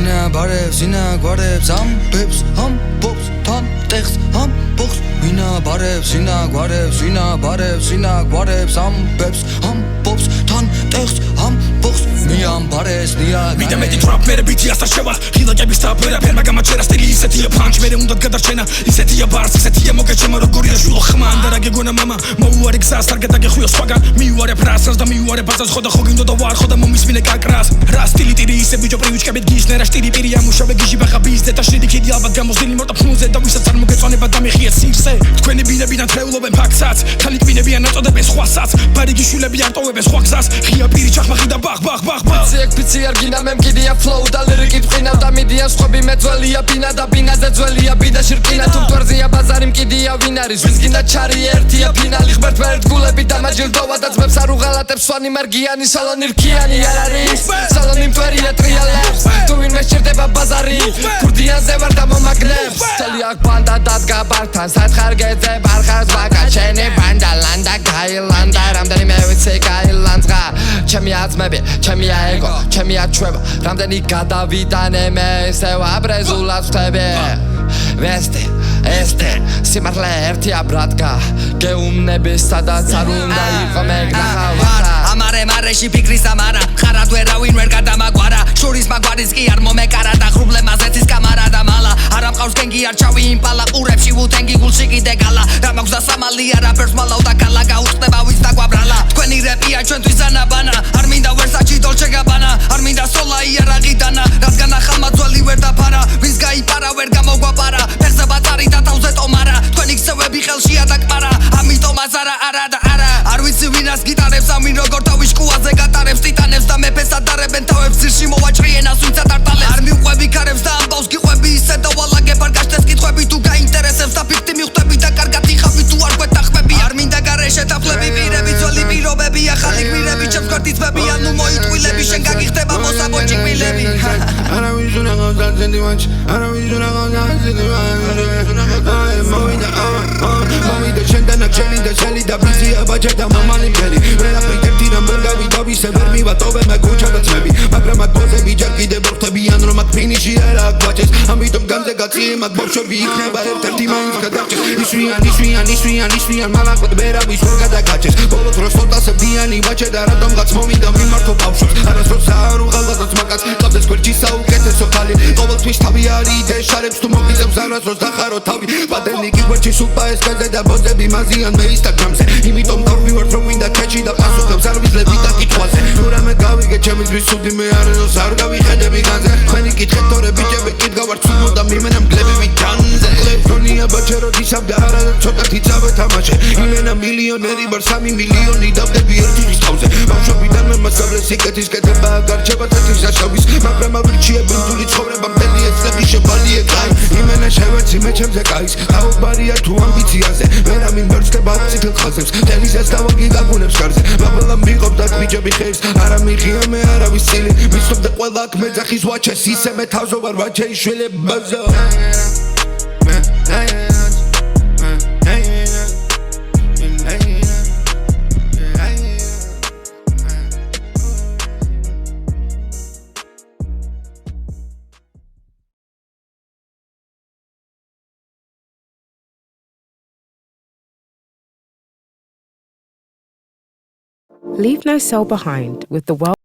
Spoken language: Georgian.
Vina barevs, vina guarevs, ambebs, ambobs, tan texts, ambox. Vina barevs, vina guarevs, vina barevs, vina guarevs, ambebs, ambobs, tan texts, ambox. Miam bares, nia. Mida meti trap, mere biti astarsheva. Hila gabi stop, vera perma gamačera stili isetia punch, mere undat gadarchena, isetia bars, isetia mogačema rogoria shvilo khma, andara gegona mama. Mouare gzas, targeta gekhuyos swagan, miuare prasas da miuare bazas khoda khogindo da war khoda momismine kakras. Ra stili tiri ise bijo priuchkabet gishne ra shtiri piri amუშავე გიჟი ბახა ბიზდე და შრიდი ქედი ალბათ გამოსდილი მორტა ფუნზე და ვისაც არ მოგეწონება დამიხია სირზე თქვენი ბინებიდან თრეულობენ ფაქტსაც ქალი ტვინებიან აწოდებენ სხვასაც ბარიგი შულები არ ტოვებენ სხვა გზას ღია პირი ჩახმახი და ბახ ბახ ბახ ბახ ფიცი არ გინდა მე მგიდია ფლოუ და ლირიკი ფყინავ და მიდიან სხვები მე ძველია ბინა და ბინაზე ძველია ბიდაში რკინა თუ მტვერზია ბაზარი მკიდია ვინ არის ვის გინდა ჩარი ერთია ფინალი ღმერთმა ერთგულები დამაჯილდოვა და ძმებს არ უღალატებს სვანი მარგიანი სალონი რქიანი არ არის სალონი მტვერია ტრიალებს თუ ვინმე სჭირდება ბაზარი ქურდიანზე ვარ დამომაგნებს მთელი აქ ბანდა დადგა ბართან სათხარ გეძე ბარხას ვაკა ჩენი ბანდა ლანდა გაილანდა რამდენიმე ვიცი გაილანძღა ჩემი აზმები ჩემი აეგო ჩემი აჩვევა რამდენი გადავიტანე მე ისევ აბრეზულად ვთები ვესტი ესტე სიმართლე ერთია ბრატკა გეუბნები სადაც არ უნდა იყო მეგნახავდა ამარე მარეში ფიქრის ამარა ხარად ვერავინ ვერ გადამაგვარა შურის მაგვარის კი არ მომეკარა და ხრუბლემაზეც ის კამარა და მალა არა მყავს გენგი არჩავი იმპალა ყურებში ვუთენგი გულში კიდე გალა რა მაქვს და სამალი არაფერს მალავ და გალა გაუხდება ვის დაგვაბრალა თქვენი რეპია ჩვენთვის ანაბანა არ მინდა ვერსაჩი დოლჩე გაბანა არ მინდა სოლაი არაღი დანა რადგან ახალმა ძველი ვერ დაფარა ვის გაიპარა ვერ გამოგვაპარა ფეხზე ბაწარი და თავზე ტომარა თქვენი ქსევები ხელშია და კპარა ამიტომ აზარა არა და არა არ ვიცი ვინას გიტარებს ამ ვინ როგორ თავის შკუაზე გატარებს ტიტანებს და მეფეს ადარებენ თავებს ძირში მოვაჭრიენას ვინც ატარტალებს არ მიყვები ქარებს და ამბავს გიყვები ისე და ვალაგებ არ გაშთეს კითხვები თუ გაინტერესებს და ფიქრთი მიხვდები და კარგად იხავი თუ არ გვეთახმები არ მინდა გარეშე თაფლები პირები ძველი პირობები ახალი გმირები ჩემს გვერდიცბები ანუ მოიტყვილები შენ გაგიხდება მოსაბოჭი გმილები არავის უნდა გავდაცენდი მანჩ არავის უნდა გავდაცენდი მოვიდა შენთან აქ და შელი და ბიზია ბაჭა და მამალი მგელი ვერაფრით ერთი რამ ვერ გავიდავისე ვერ მივატოვე მე ქუჩა და ძმები მაგრამ აქ ბოზები ჯერ კიდევ ვხვდებიან რომ აქ ფინიში არა აქ ბაჭეს ამიტომ განზე გაწიე მაგ ბავშვები იქნება ერთ-ერთი მაინც გადარჩეს ისვიან მალაკვად ვერავის ვერ გადაგაჭეს ბოლო დროს თოტასებდიანი ბაჭე და რატომღაც მომიდა მიმართო ბავშვებს არასდროს არ უღალატოს მაგაც ყავდეს გვერდში საუკეთესო ხალი ყოველთვის თავი არიდე შარებს თუ მოგიწევს არასდროს დახარო თავი პატენი კი გვერდში სუპა ეს კაზე და ბოზები მაზიან მე ინსტაგრამზე იმიტომ დავივარ რომ ვინდა ქეჩი და პასუხებს არ ვიძლები და კითხვაზე თუ რამე გავიგე ჩემისთვის ცუდი მე არასდროს არ გავიხედები განზე თქვენი კითხეთ თორე ბიჭები კითხავარ ცუდო და მიმენა მგლებები ჯანზე ლეფონია ბაჭე როდისავ და არა ცოტათი წავე თამაშე იმენა მილიონერი ვარ 3 მილიონი დავდები ერთი ხის თავზე ბავშვობიდან მე მასწავლე სიკეთის კეთება გარჩება თეთის აშობის მაგრამ ავრჩიებენ თული ცხოვრება მთელი ეს წლები შევალიე კაი იმენა შევეცი მე ჩემზე კაის აუბარია თუ ამბიციაზე ვერავინ ვერ ჩდება ციფრ ხაზებს თელიზას დავაგი გაგუნებს კარზე მაბლა მიყობ და ბიჭები ხერს არა მიხია მე არავის წილი მისობ და ყველა აქ მეძახის ვაჩეს ისე მე თავზე ვარ ვაჩე იშველი ბაზო Leave no soul behind with the world